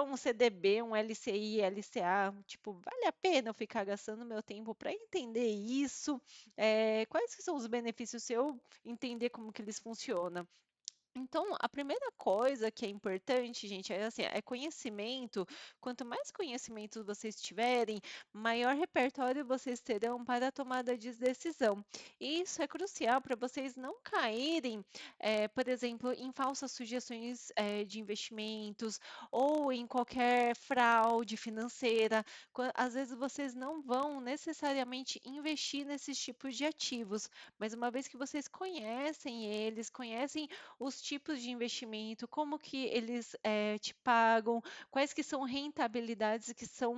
um CDB, um LCI, LCA, tipo, vale a pena eu ficar gastando meu tempo para entender isso? Quais que são os benefícios se eu entender como que eles funcionam? Então, a primeira coisa que é importante, gente, é assim, é conhecimento. Quanto mais conhecimento vocês tiverem, maior repertório vocês terão para a tomada de decisão. E isso é crucial para vocês não caírem, por exemplo, em falsas sugestões, de investimentos ou em qualquer fraude financeira. Às vezes vocês não vão necessariamente investir nesses tipos de ativos, mas uma vez que vocês conhecem eles, conhecem os tipos de investimento, como que eles te pagam, quais que são rentabilidades que são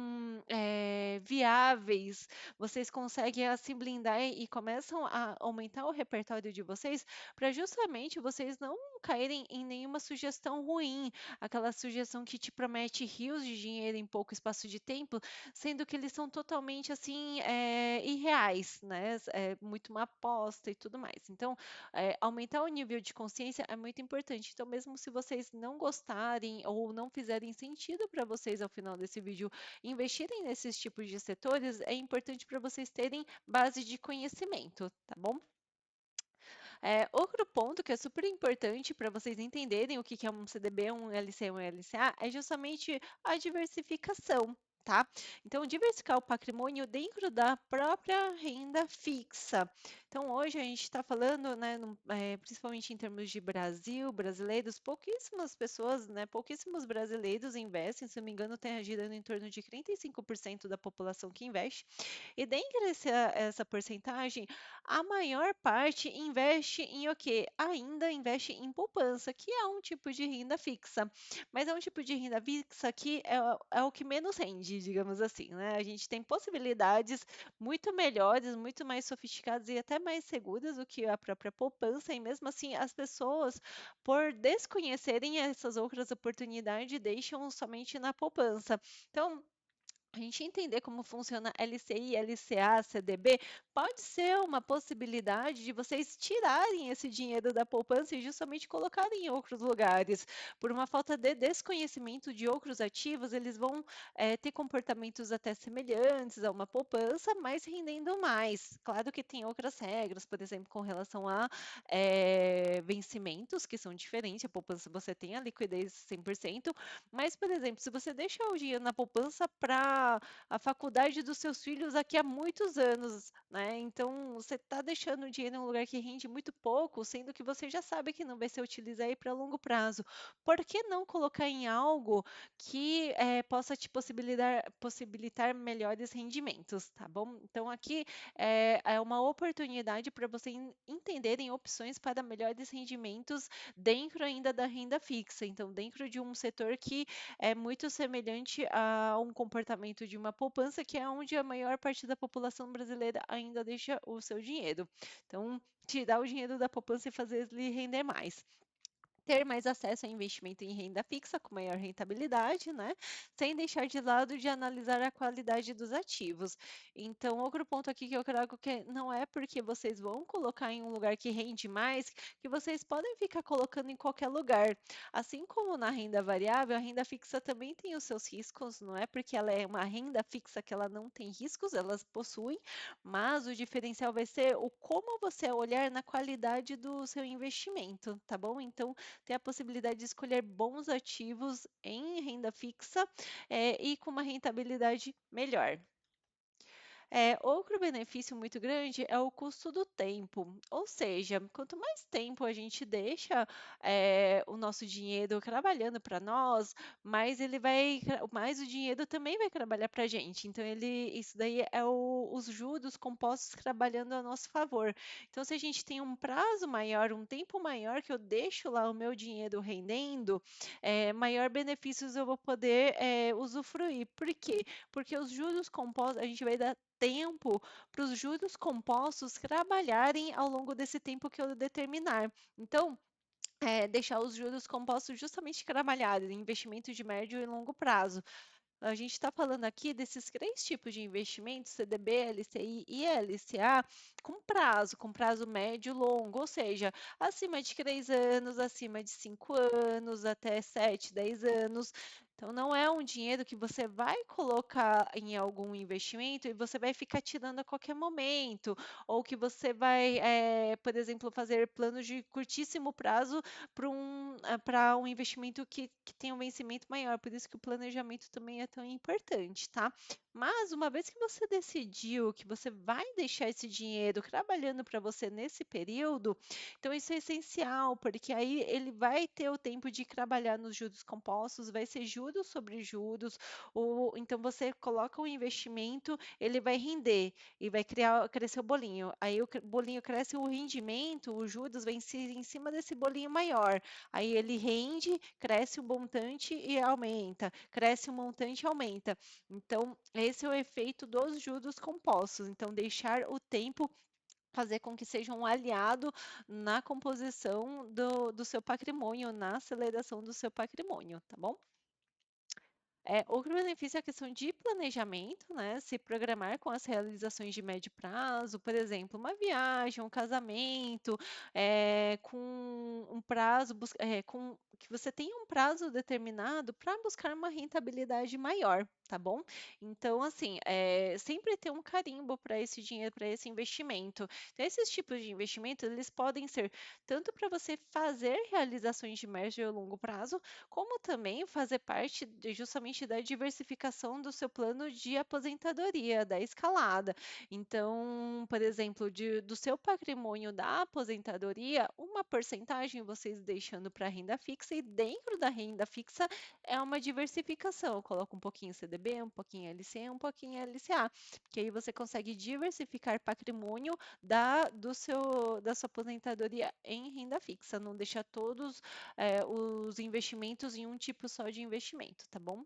viáveis, vocês conseguem se blindar e começam a aumentar o repertório de vocês para justamente vocês não caírem em nenhuma sugestão ruim, aquela sugestão que te promete rios de dinheiro em pouco espaço de tempo, sendo que eles são totalmente assim irreais, né? É muito uma aposta e tudo mais. Então, aumentar o nível de consciência é muito importante. Então, mesmo se vocês não gostarem ou não fizerem sentido para vocês ao final desse vídeo investirem nesses tipos de setores, é importante para vocês terem base de conhecimento, tá bom? Outro ponto que é super importante para vocês entenderem o que que é um CDB, um LC, um LCA, é justamente a diversificação. Tá? Então, diversificar o patrimônio dentro da própria renda fixa. Então, hoje a gente está falando, né, principalmente em termos de Brasil, brasileiros, pouquíssimas pessoas, né, pouquíssimos brasileiros investem, se não me engano, tem girando em torno de 35% da população que investe. E dentre essa porcentagem, a maior parte investe em o quê? Ainda investe em poupança, que é um tipo de renda fixa. Mas é um tipo de renda fixa que é o que menos rende, digamos assim, né? A gente tem possibilidades muito melhores, muito mais sofisticadas e até mais seguras do que a própria poupança, e mesmo assim as pessoas, por desconhecerem essas outras oportunidades, deixam somente na poupança. Então, a gente entender como funciona LCI, LCA, CDB, pode ser uma possibilidade de vocês tirarem esse dinheiro da poupança e justamente colocarem em outros lugares. Por uma falta de desconhecimento de outros ativos, eles vão ter comportamentos até semelhantes a uma poupança, mas rendendo mais. Claro que tem outras regras, por exemplo, com relação a vencimentos, que são diferentes. A poupança você tem a liquidez 100%, mas, por exemplo, se você deixa o dinheiro na poupança para a faculdade dos seus filhos daqui a muitos anos, né? Então, você está deixando o dinheiro em um lugar que rende muito pouco, sendo que você já sabe que não vai ser utilizado aí para longo prazo. Por que não colocar em algo que possa te possibilitar melhores rendimentos, tá bom? Então, aqui é uma oportunidade para vocês entenderem opções para melhores rendimentos dentro ainda da renda fixa. Então, dentro de um setor que é muito semelhante a um comportamento de uma poupança, que é onde a maior parte da população brasileira ainda deixa o seu dinheiro. Então, tirar o dinheiro da poupança e fazer ele render mais. Ter mais acesso a investimento em renda fixa com maior rentabilidade, né? Sem deixar de lado de analisar a qualidade dos ativos. Então, outro ponto aqui que eu trago que não é porque vocês vão colocar em um lugar que rende mais que vocês podem ficar colocando em qualquer lugar. Assim como na renda variável, a renda fixa também tem os seus riscos, não é porque ela é uma renda fixa que ela não tem riscos, elas possuem, mas o diferencial vai ser o como você olhar na qualidade do seu investimento, tá bom? Então, ter a possibilidade de escolher bons ativos em renda fixa e com uma rentabilidade melhor. Outro benefício muito grande é o custo do tempo, ou seja, quanto mais tempo a gente deixa o nosso dinheiro trabalhando para nós, mais o dinheiro também vai trabalhar para a gente. Então, isso daí é os juros compostos trabalhando a nosso favor. Então, se a gente tem um prazo maior, um tempo maior que eu deixo lá o meu dinheiro rendendo, maior benefícios eu vou poder usufruir. Por quê? Porque os juros compostos, a gente vai dar tempo para os juros compostos trabalharem ao longo desse tempo que eu determinar. Então, deixar os juros compostos justamente trabalharem em investimentos de médio e longo prazo. A gente está falando aqui desses três tipos de investimentos, CDB, LCI e LCA, com prazo médio e longo, ou seja, acima de 3 anos, acima de 5 anos, até 7, 10 anos. Então, não é um dinheiro que você vai colocar em algum investimento e você vai ficar tirando a qualquer momento, ou que você vai, por exemplo, fazer planos de curtíssimo prazo para um investimento que tem um vencimento maior. Por isso que o planejamento também é tão importante, tá? Mas uma vez que você decidiu que você vai deixar esse dinheiro trabalhando para você nesse período, então isso é essencial, porque aí ele vai ter o tempo de trabalhar nos juros compostos, vai ser juros sobre juros, ou então você coloca um investimento, ele vai render e vai crescer o bolinho. Aí o bolinho cresce, o rendimento, os juros vem em cima desse bolinho maior. Aí ele rende, cresce o montante e aumenta, cresce o montante e aumenta. Então, esse é o efeito dos juros compostos. Então, deixar o tempo fazer com que seja um aliado na composição do seu patrimônio, na aceleração do seu patrimônio, tá bom? Outro benefício é a questão de planejamento, né? Se programar com as realizações de médio prazo, por exemplo, uma viagem, um casamento, com um prazo, com que você tenha um prazo determinado para buscar uma rentabilidade maior, tá bom? Então, assim, sempre ter um carimbo para esse dinheiro, para esse investimento. Então, esses tipos de investimento, eles podem ser tanto para você fazer realizações de médio e longo prazo, como também fazer parte justamente da diversificação do seu plano de aposentadoria, da escalada. Então, por exemplo, do seu patrimônio da aposentadoria, uma porcentagem vocês deixando para renda fixa e dentro da renda fixa é uma diversificação. Coloca um pouquinho CDB, um pouquinho LC, um pouquinho LCA, porque aí você consegue diversificar patrimônio da sua aposentadoria em renda fixa, não deixar todos os investimentos em um tipo só de investimento, tá bom?